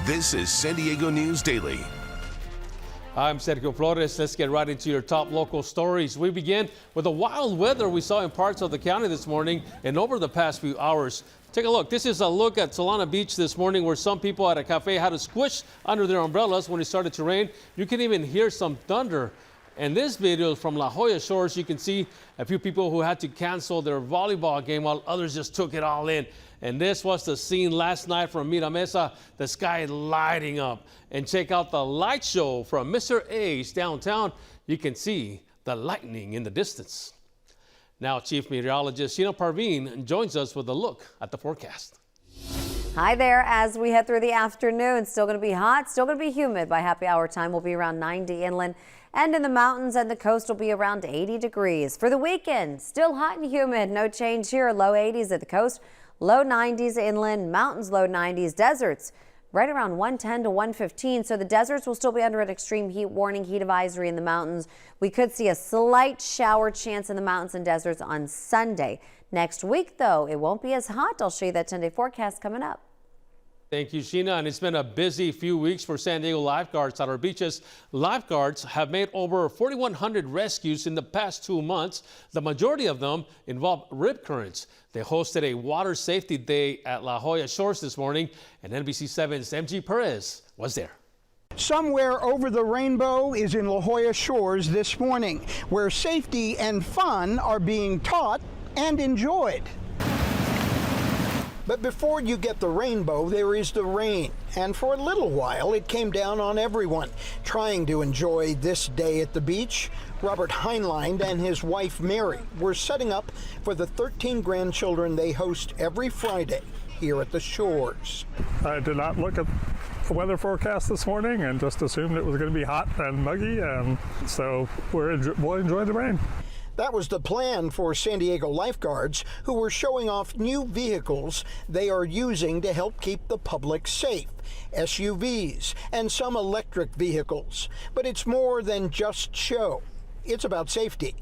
This is San Diego News Daily. I'm Sergio Flores. Let's get right into your top local stories. We begin with the wild weather we saw in parts of the county this morning and over the past few hours. Take a look. This is a look at Solana Beach this morning, where some people at a cafe had to squish under their umbrellas when it started to rain. You can even hear some thunder. And this video is from La Jolla Shores. You can see a few people who had to cancel their volleyball game while others just took it all in. And this was the scene last night from Mira Mesa, the sky lighting up. And check out the light show from Mr. A's downtown. You can see the lightning in the distance. Now, Chief Meteorologist Sheena Parveen joins us with a look at the forecast. Hi there. As we head through the afternoon, still going to be hot, still going to be humid. By happy hour time, we'll be around 90 inland, and in the mountains and the coast will be around 80 degrees. For the weekend, still hot and humid. No change here. Low 80s at the coast, low 90s inland, mountains low 90s, deserts right around 110 to 115. So the deserts will still be under an extreme heat warning, heat advisory in the mountains. We could see a slight shower chance in the mountains and deserts on Sunday. Next week, though, it won't be as hot. I'll show you that 10-day forecast coming up. Thank you, Sheena. And it's been a busy few weeks for San Diego lifeguards at our beaches. Lifeguards have made over 4,100 rescues in the past 2 months. The majority of them involve rip currents. They hosted a water safety day at La Jolla Shores this morning, and NBC7's MG Perez was there. Somewhere over the rainbow is in La Jolla Shores this morning, where safety and fun are being taught and enjoyed. But before you get the rainbow, there is the rain. And for a little while, it came down on everyone trying to enjoy this day at the beach. Robert Heinlein and his wife Mary were setting up for the 13 grandchildren they host every Friday here at the shores. I did not look at the weather forecast this morning and just assumed it was going to be hot and muggy, and so we'll enjoy the rain. That was the plan for San Diego lifeguards, who were showing off new vehicles they are using to help keep the public safe. SUVs and some electric vehicles. But it's more than just show. It's about safety.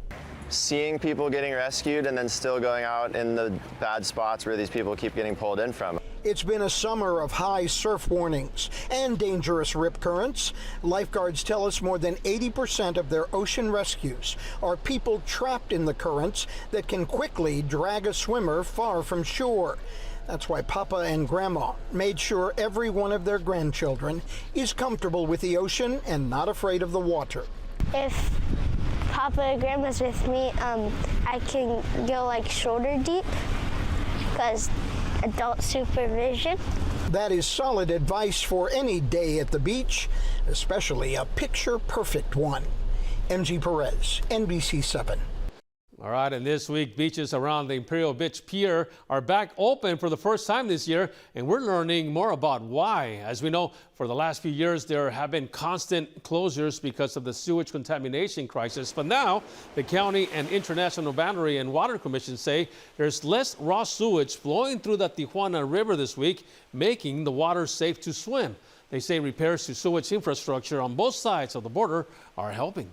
Seeing people getting rescued and then still going out in the bad spots where these people keep getting pulled in from. It's been a summer of high surf warnings and dangerous rip currents. Lifeguards tell us more than 80% of their ocean rescues are people trapped in the currents that can quickly drag a swimmer far from shore. That's why Papa and Grandma made sure every one of their grandchildren is comfortable with the ocean and not afraid of the water. If Papa and Grandma's with me, I can go like shoulder deep because adult supervision. That is solid advice for any day at the beach, especially a picture-perfect one. MG Perez, NBC7. All right, and this week, beaches around the Imperial Beach Pier are back open for the first time this year, and we're learning more about why. As we know, for the last few years, there have been constant closures because of the sewage contamination crisis. But now, the county and International Boundary and Water Commission say there's less raw sewage flowing through the Tijuana River this week, making the water safe to swim. They say repairs to sewage infrastructure on both sides of the border are helping.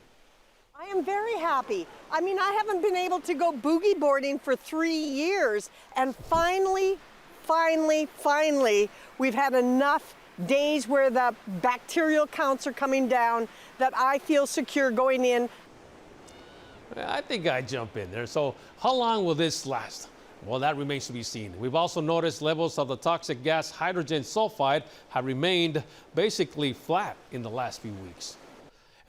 I am very happy. I mean, I haven't been able to go boogie boarding for 3 years, and finally, we've had enough days where the bacterial counts are coming down that I feel secure going in. I think I'd jump in there. So how long will this last? Well, that remains to be seen. We've also noticed levels of the toxic gas hydrogen sulfide have remained basically flat in the last few weeks.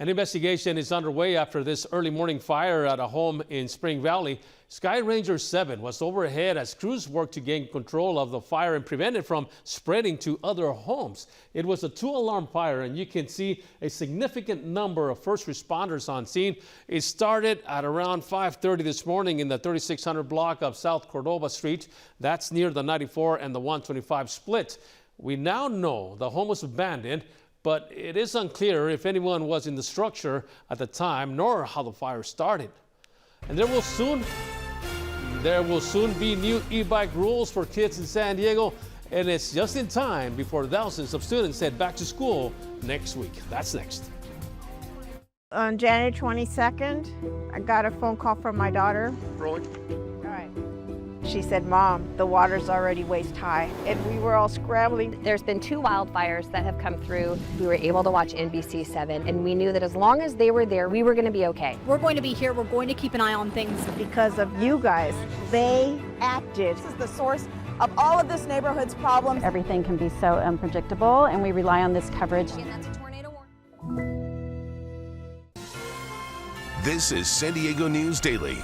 An investigation is underway after this early morning fire at a home in Spring Valley. Sky Ranger 7 was overhead as crews worked to gain control of the fire and prevent it from spreading to other homes. It was a 2-alarm fire, and you can see a significant number of first responders on scene. It started at around 5:30 this morning in the 3600 block of South Cordova Street. That's near the 94 and the 125 split. We now know the home was abandoned, but it is unclear if anyone was in the structure at the time, nor how the fire started. And there will soon be new e-bike rules for kids in San Diego, and it's just in time before thousands of students head back to school next week. That's next. On January 22nd, I got a phone call from my daughter. Rolling. All right. She said, Mom, the water's already waist high. And we were all scrambling. There's been 2 wildfires that have come through. We were able to watch NBC7, and we knew that as long as they were there, we were going to be okay. We're going to be here. We're going to keep an eye on things. Because of you guys, they acted. This is the source of all of this neighborhood's problems. Everything can be so unpredictable, and we rely on this coverage. And that's a tornado warning. This is San Diego News Daily.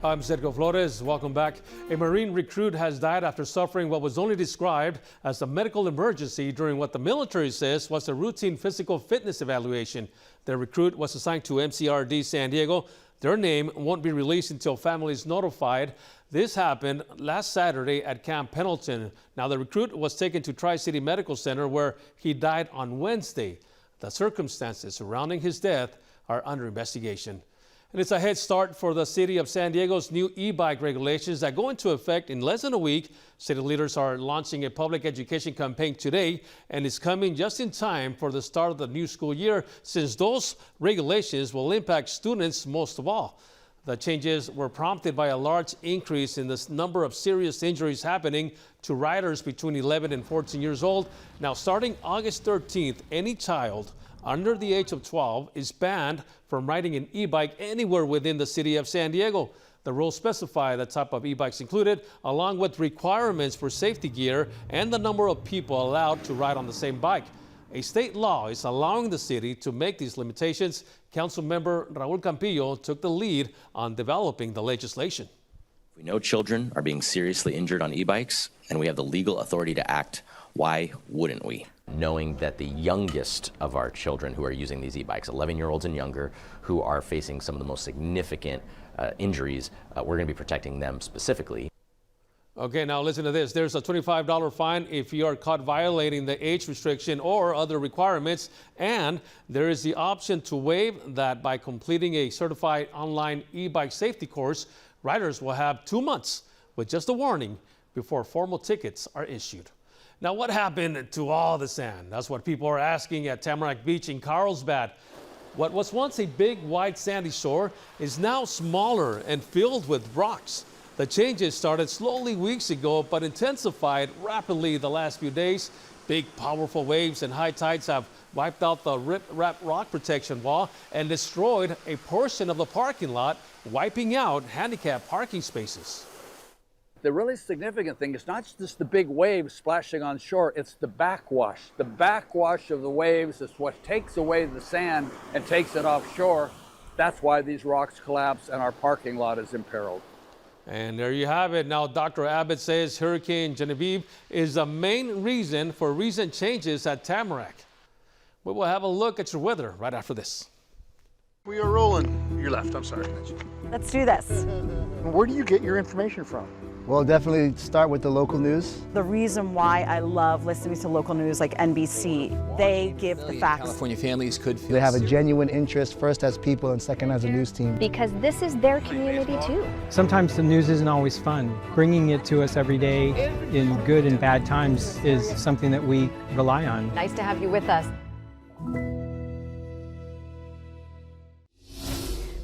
I'm Sergio Flores. Welcome back. A Marine recruit has died after suffering what was only described as a medical emergency during what the military says was a routine physical fitness evaluation. The recruit was assigned to MCRD San Diego. Their name won't be released until family is notified. This happened last Saturday at Camp Pendleton. Now, the recruit was taken to Tri-City Medical Center where he died on Wednesday. The circumstances surrounding his death are under investigation. And it's a head start for the city of San Diego's new e-bike regulations that go into effect in less than a week. City leaders are launching a public education campaign today, and it's coming just in time for the start of the new school year, since those regulations will impact students most of all. The changes were prompted by a large increase in the number of serious injuries happening to riders between 11 and 14 years old. Now, starting August 13th, any child under the age of 12 is banned from riding an e-bike anywhere within the city of San Diego. The rules specify the type of e-bikes included, along with requirements for safety gear and the number of people allowed to ride on the same bike. A state law is allowing the city to make these limitations. Council member Raul Campillo took the lead on developing the legislation. We know children are being seriously injured on e-bikes, and we have the legal authority to act. Why wouldn't we? Knowing that the youngest of our children who are using these e-bikes, 11-year-olds and younger, who are facing some of the most significant injuries, we're going to be protecting them specifically. Okay, now listen to this. There's a $25 fine if you are caught violating the age restriction or other requirements, and there is the option to waive that by completing a certified online e-bike safety course. Riders will have 2 months with just a warning before formal tickets are issued. Now, what happened to all the sand? That's what people are asking at Tamarack Beach in Carlsbad. What was once a big, wide, sandy shore is now smaller and filled with rocks. The changes started slowly weeks ago, but intensified rapidly the last few days. Big, powerful waves and high tides have wiped out the rip-rap rock protection wall and destroyed a portion of the parking lot, wiping out handicapped parking spaces. The really significant thing is not just the big waves splashing on shore, it's the backwash. The backwash of the waves is what takes away the sand and takes it offshore. That's why these rocks collapse and our parking lot is imperiled. And there you have it. Now, Dr. Abbott says Hurricane Genevieve is the main reason for recent changes at Tamarack. We will have a look at your weather right after this. We are rolling. Your left, I'm sorry. Let's do this. Where do you get your information from? Well, definitely start with the local news. The reason why I love listening to local news like NBC, they give the facts. California families could feel they have a genuine interest, first as people and second as a news team. Because this is their community too. Sometimes the news isn't always fun. Bringing it to us every day in good and bad times is something that we rely on. Nice to have you with us.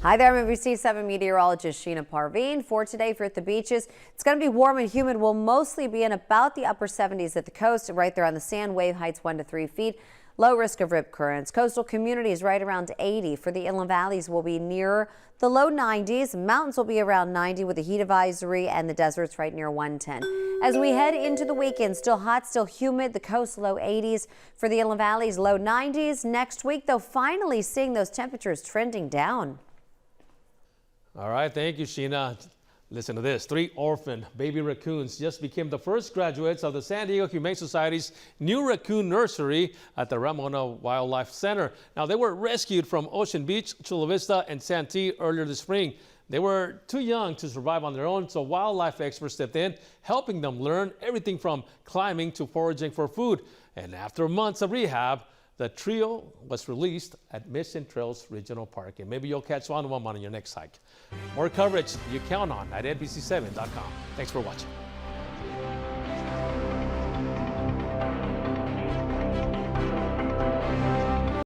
Hi there, I'm NBC7 meteorologist Sheena Parveen. For today, for at the beaches, it's going to be warm and humid. We'll mostly be in about the upper 70s at the coast, right there on the sand. Wave heights 1 to 3 feet. Low risk of rip currents. Coastal communities right around 80. For the inland valleys, will be near the low 90s. Mountains will be around 90 with a heat advisory, and the deserts right near 110. As we head into the weekend, still hot, still humid. The coast low 80s. For the inland valleys, low 90s. Next week, though, finally seeing those temperatures trending down. All right, thank you, Sheena. Listen to this. 3 orphan baby raccoons just became the first graduates of the San Diego Humane Society's new raccoon nursery at the Ramona Wildlife Center. Now, they were rescued from Ocean Beach, Chula Vista, and Santee earlier this spring. They were too young to survive on their own, so wildlife experts stepped in, helping them learn everything from climbing to foraging for food. And after months of rehab, the trio was released at Mission Trails Regional Park, and maybe you'll catch one of them on your next hike. More coverage you count on at NBC7.com. Thanks for watching.